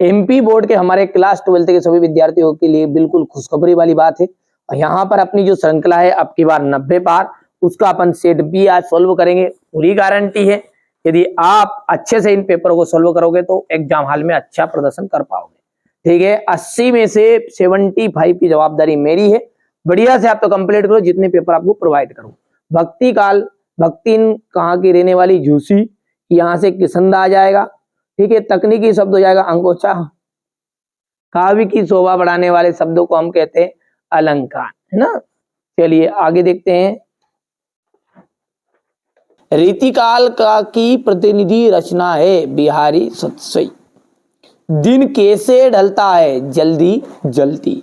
MP board के हमारे class 12th के सभी विद्यार्थियों के लिए बिल्कुल खुशखबरी वाली बात है। यहाँ पर अपनी जो श्रृंखला है अब की बार 90 पार, उसका अपन सेट बी आज सोल्व करेंगे। पूरी गारंटी है यदि आप अच्छे से इन पेपर को सोल्व करोगे तो एग्जाम हॉल में अच्छा प्रदर्शन कर पाओगे। ठीक है, 80 में से 75 की जवाबदारी मेरी है। बढ़िया से आप तो कंप्लीट करो, जितने पेपर आपको प्रोवाइड करूँ। भक्ति काल, भक्ति कहाँ की रहने वाली झूसी, यहाँ से किसंद आ जाएगा। ठीक है, तकनीकी शब्द हो जाएगा अंकोचा। काव्य की शोभा बढ़ाने वाले शब्दों को हम कहते हैं अलंकार, है ना। चलिए आगे देखते हैं। रीतिकाल का की प्रतिनिधि रचना है बिहारी सतसई। दिन कैसे ढलता है, जल्दी जल्दी।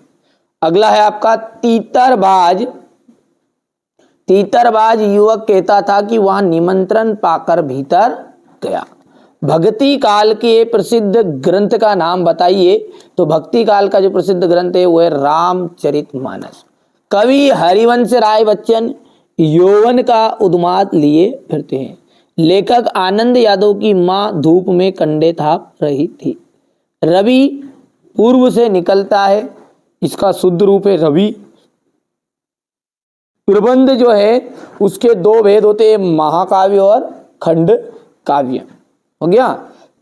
अगला है आपका तीतरबाज। तीतरबाज युवक कहता था कि वह निमंत्रण पाकर भीतर गया। भक्ति काल के प्रसिद्ध ग्रंथ का नाम बताइए। तो भक्ति काल का जो प्रसिद्ध ग्रंथ है वो है रामचरितमानस। कवि हरिवंश राय बच्चन यौवन का उन्माद लिए फिरते हैं। लेखक आनंद यादव की मां धूप में कंडे थाप रही थी। रवि पूर्व से निकलता है, इसका शुद्ध रूप है रवि। प्रबंध जो है उसके दो भेद होते हैं, महाकाव्य और खंड काव्य। हो गया।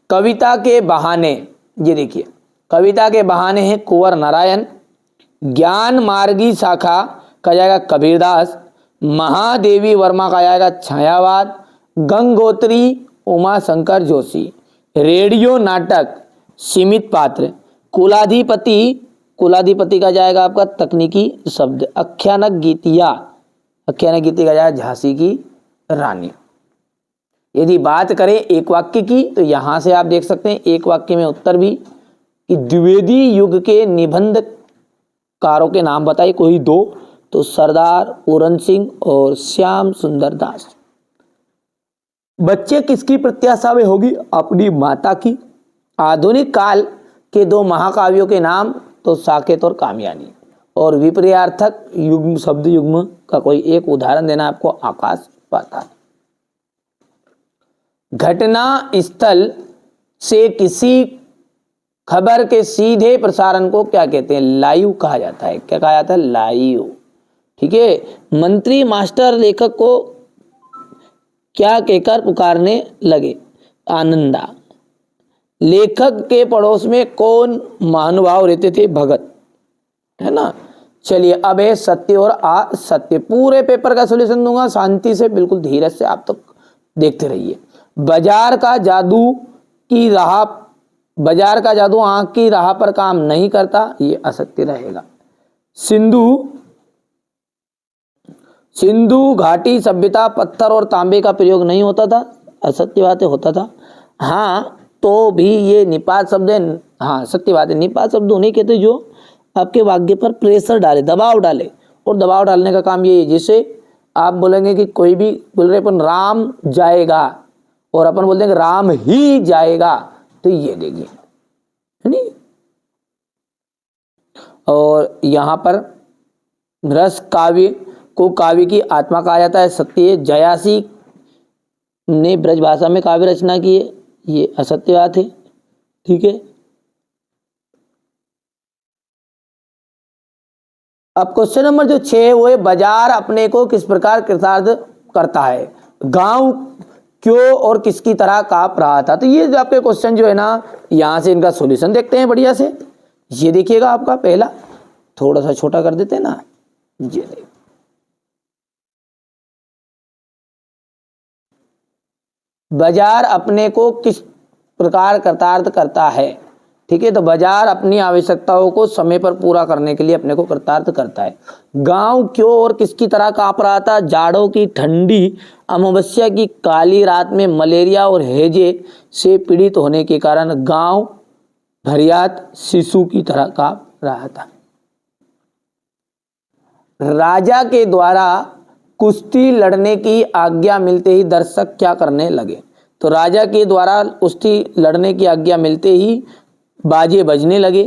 कविता के बहाने, ये देखिए कविता के बहाने हैं कुंवर नारायण। ज्ञान मार्गी शाखा का जाएगा कबीरदास। महादेवी वर्मा का जाएगा छायावाद। गंगोत्री उमा शंकर जोशी। रेडियो नाटक सीमित पात्र। कुलाधिपति, कुलाधिपति का जाएगा आपका तकनीकी शब्द। आख्यानक गीतिया, आख्यानक गीति का जाएगा झांसी की रानी। यदि बात करें एक वाक्य की तो यहां से आप देख सकते हैं एक वाक्य में उत्तर भी कि द्विवेदी युग के निबंधकारों के नाम बताइए कोई दो। तो सरदार पूरन सिंह और श्याम सुंदर दास। बच्चे किसकी प्रत्याशा में होगी, अपनी माता की। आधुनिक काल के दो महाकाव्यों के नाम तो साकेत और कामयानी। और विपर्यार्थक युग्म शब्द युग्म का कोई एक उदाहरण देना आपको आकाश पाताल। घटना स्थल से किसी खबर के सीधे प्रसारण को क्या कहते हैं, लाइव कहा जाता है। क्या कहा जाता है, लाइव। ठीक है। मंत्री मास्टर लेखक को क्या कहकर पुकारने लगे, आनंदा। लेखक के पड़ोस में कौन महानुभाव रहते थे, भगत, है ना। चलिए अब है सत्य और असत्य। पूरे पेपर का सॉल्यूशन दूंगा, शांति से बिल्कुल धीरज से आप तो देखते रहिए। बाजार का जादू की राह, बाजार का जादू आंख की राह पर काम नहीं करता, ये असत्य रहेगा। सिंधु घाटी सभ्यता पत्थर और तांबे का प्रयोग नहीं होता था, असत्य बात है, होता था। हाँ तो भी ये निपात शब्द है, हाँ सत्य बात है। निपात शब्द उन्हें कहते जो आपके वाक्य पर प्रेशर डाले, दबाव डाले। और दबाव डालने का काम ये है, जैसे आप बोलेंगे कि कोई भी बोल रहे अपन राम जाएगा और अपन बोल देंगे राम ही जाएगा, तो ये देखिए, है नहीं। और यहाँ पर रस काव्य को काव्य की आत्मा कहा जाता है, सत्य है। जयासी ने ब्रज भाषा में काव्य रचना की है, ये असत्य बात है। ठीक है। अब क्वेश्चन नंबर जो 6 है वो है बाजार अपने को किस प्रकार कृतार्थ करता है। गांव क्यों और किसकी तरह कांप रहा था। तो ये जो आपके क्वेश्चन जो है ना, यहां से इनका सॉल्यूशन देखते हैं बढ़िया से। ये देखिएगा आपका पहला, थोड़ा सा छोटा कर देते हैं ना, ये देखिए बाजार अपने को किस प्रकार कृतार्थ करता है। ठीक है, तो बाजार अपनी आवश्यकताओं को समय पर पूरा करने के लिए अपने को कृतार्थ करता है। गांव क्यों और किसकी तरह कांप रहा था। जाड़ों की ठंडी अमावस्या की काली रात में मलेरिया और हैजे से पीड़ित होने के कारण गांव भरियात शिशु की तरह कांप रहा था। राजा के द्वारा कुश्ती लड़ने की आज्ञा मिलते ही दर्शक क्या करने लगे। तो राजा के द्वारा कुश्ती लड़ने की आज्ञा मिलते ही बाजे बजने लगे।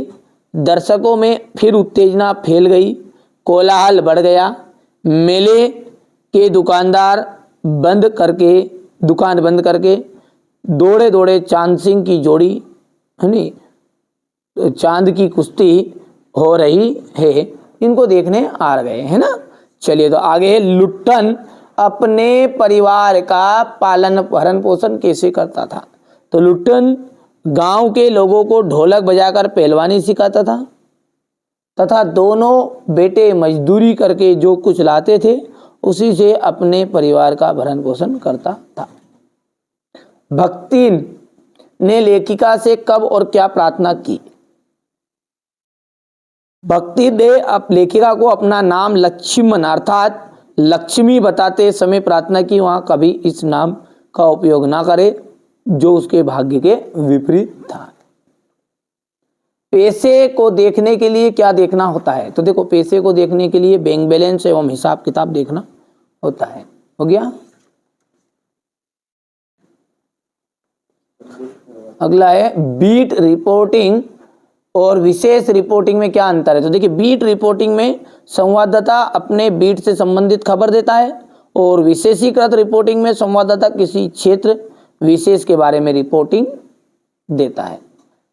दर्शकों में फिर उत्तेजना फैल गई, कोलाहल बढ़ गया। मेले के दुकान बंद करके दौड़े दौड़े चांद सिंह की जोड़ी, है नी, चांद की कुश्ती हो रही है, इनको देखने आ गए है ना। चलिए तो आगे है, लुट्टन अपने परिवार का पालन भरण पोषण कैसे करता था। तो लुट्टन गांव के लोगों को ढोलक बजाकर पहलवानी सिखाता था तथा दोनों बेटे मजदूरी करके जो कुछ लाते थे उसी से अपने परिवार का भरण पोषण करता था। भक्ति ने लेखिका से कब और क्या प्रार्थना की। भक्ति ने लेखिका को अपना नाम लक्ष्मण अर्थात लक्ष्मी बताते समय प्रार्थना की वहां कभी इस नाम का उपयोग ना करे जो उसके भाग्य के विपरीत था। पैसे को देखने के लिए क्या देखना होता है। तो देखो पैसे को देखने के लिए बैंक बैलेंस एवं हिसाब किताब देखना होता है। हो गया। अगला है बीट रिपोर्टिंग और विशेष रिपोर्टिंग में क्या अंतर है। तो देखिए बीट रिपोर्टिंग में संवाददाता अपने बीट से संबंधित खबर देता है और विशेषीकृत रिपोर्टिंग में संवाददाता किसी क्षेत्र विशेष के बारे में रिपोर्टिंग देता है।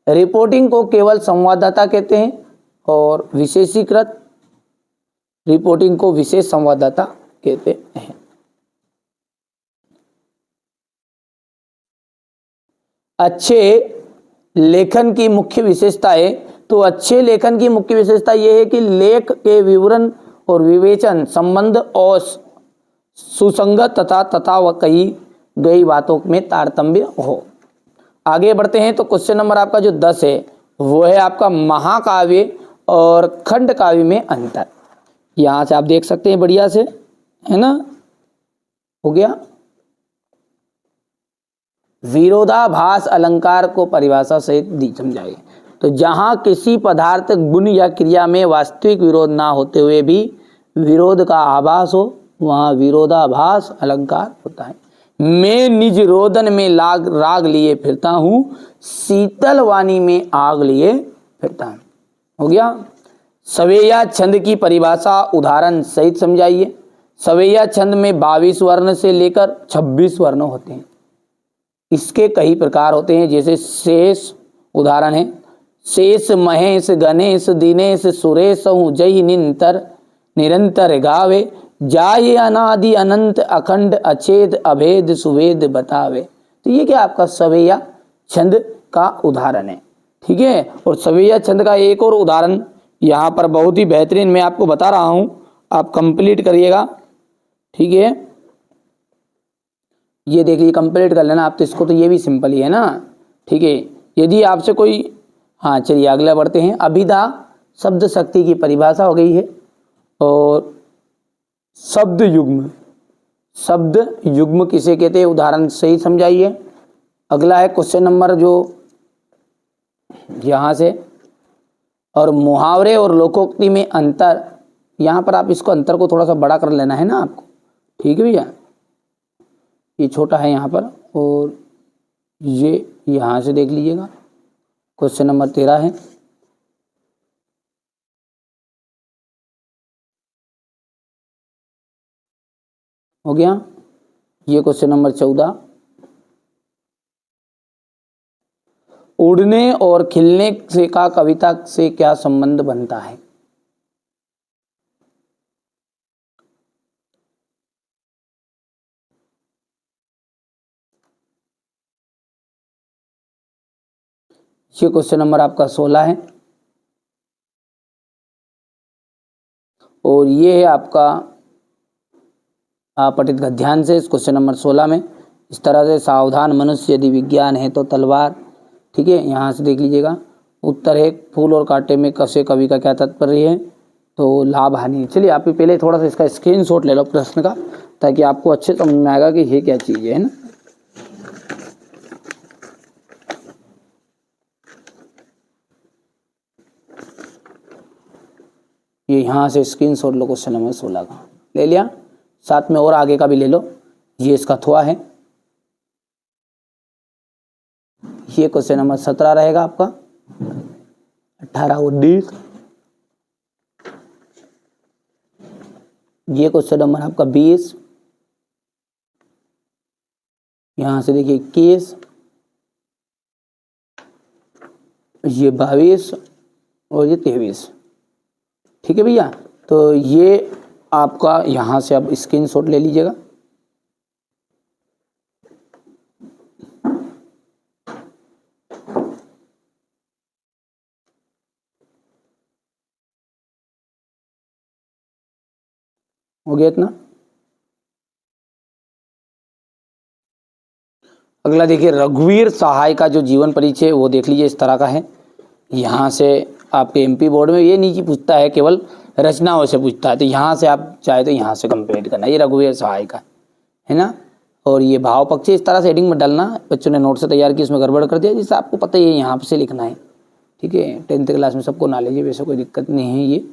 रिपोर्टिंग को केवल संवाददाता कहते हैं और विशेषीकृत रिपोर्टिंग को विशेष संवाददाता कहते हैं। अच्छे लेखन की मुख्य विशेषताएं। तो अच्छे लेखन की मुख्य विशेषता यह है कि लेख के विवरण और विवेचन संबंध और सुसंगत तथा व कही गई बातों में तारतम्य हो। आगे बढ़ते हैं तो क्वेश्चन नंबर आपका जो 10 है वो है आपका महाकाव्य और खंड काव्य में अंतर। यहां से आप देख सकते हैं बढ़िया से, है ना। हो गया। विरोधाभास अलंकार को परिभाषा सहित दी समझाइए। तो जहां किसी पदार्थ गुण या क्रिया में वास्तविक विरोध ना होते हुए भी विरोध का आभास हो वहां विरोधाभास अलंकार होता है। मैं निज रोदन में राग लिए फिरता हूं, शीतल वाणी में आग लिए फिरता हूं। हो गया। सवेया छंद की परिभाषा उदाहरण सहित समझाइए। सवेया छंद में 22 वर्ण से लेकर 26 वर्ण होते हैं। इसके कई प्रकार होते हैं जैसे शेष उदाहरण है, शेष महेश गणेश दिनेश सुरेश हूँ जय निरंतर गावे, जाय अनादि अनंत अखंड अछेद अभेद सुवेद बतावे। तो ये क्या आपका सवैया छंद का उदाहरण है। ठीक है। और सवैया छंद का एक और उदाहरण यहाँ पर बहुत ही बेहतरीन मैं आपको बता रहा हूँ, आप कंप्लीट करिएगा। ठीक है। ये देखिए कंप्लीट कर लेना आप तो इसको। तो ये भी सिंपल ही है ना। ठीक है। यदि आपसे कोई, हाँ चलिए अगला बढ़ते हैं। अभिधा शब्द शक्ति की परिभाषा हो गई है और शब्द युग्म किसे कहते हैं उदाहरण सही समझाइए। अगला है क्वेश्चन नंबर जो यहाँ से, और मुहावरे और लोकोक्ति में अंतर। यहाँ पर आप इसको अंतर को थोड़ा सा बड़ा कर लेना है ना आपको। ठीक है भैया, ये छोटा है यहाँ पर और ये यहाँ से देख लीजिएगा। क्वेश्चन नंबर 13 है। हो गया। ये क्वेश्चन नंबर 14, उड़ने और खिलने से का कविता से क्या संबंध बनता है। ये क्वेश्चन नंबर आपका 16 है और ये है आपका पठित गद्यांश से इस क्वेश्चन नंबर 16 में। इस तरह से सावधान मनुष्य यदि विज्ञान है तो तलवार। ठीक है। यहाँ से देख लीजिएगा। उत्तर है फूल और कांटे में कसे कवि का क्या तात्पर्य है, तो लाभ हानि। चलिए आप पहले थोड़ा सा इसका स्क्रीनशॉट ले लो प्रश्न का, ताकि आपको अच्छे समझ में आएगा कि ये क्या चीज़ है ना। ये यहाँ से स्क्रीनशॉट लो क्वेश्चन नंबर 16 का ले लिया, साथ में और आगे का भी ले लो। ये इसका थोड़ा है। ये क्वेश्चन नंबर 17 रहेगा आपका। 18 19 ये क्वेश्चन नंबर आपका 20। यहां से देखिए 21 ये 22 और ये 23। ठीक है भैया, तो ये आपका यहाँ से आप स्क्रीनशॉट ले लीजिएगा। हो गया इतना। अगला देखिए, रघुवीर सहाय का जो जीवन परिचय वो देख लीजिए, इस तरह का है। यहाँ से आपके एमपी बोर्ड में ये नीचे पूछता है, केवल रचनाओं से पूछता है, तो यहाँ से आप चाहे तो यहाँ से कंपेयर करना। ये रघुवीर सहाय का है ना। और ये भाव पक्ष इस तरह से हेडिंग में डालना, बच्चों ने नोट से तैयार की, उसमें गड़बड़ कर दिया, जिससे आपको पता ही है यहाँ से लिखना है। ठीक है, 10th क्लास में सबको नॉलेज है, वैसे कोई दिक्कत नहीं है, ये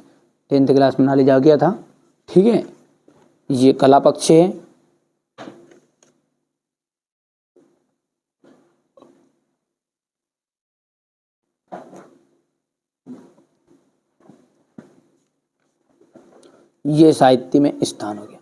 10th क्लास में नॉलेज आ गया था। ठीक है, ये कला पक्ष है। ये साहित्य में स्थान हो गया।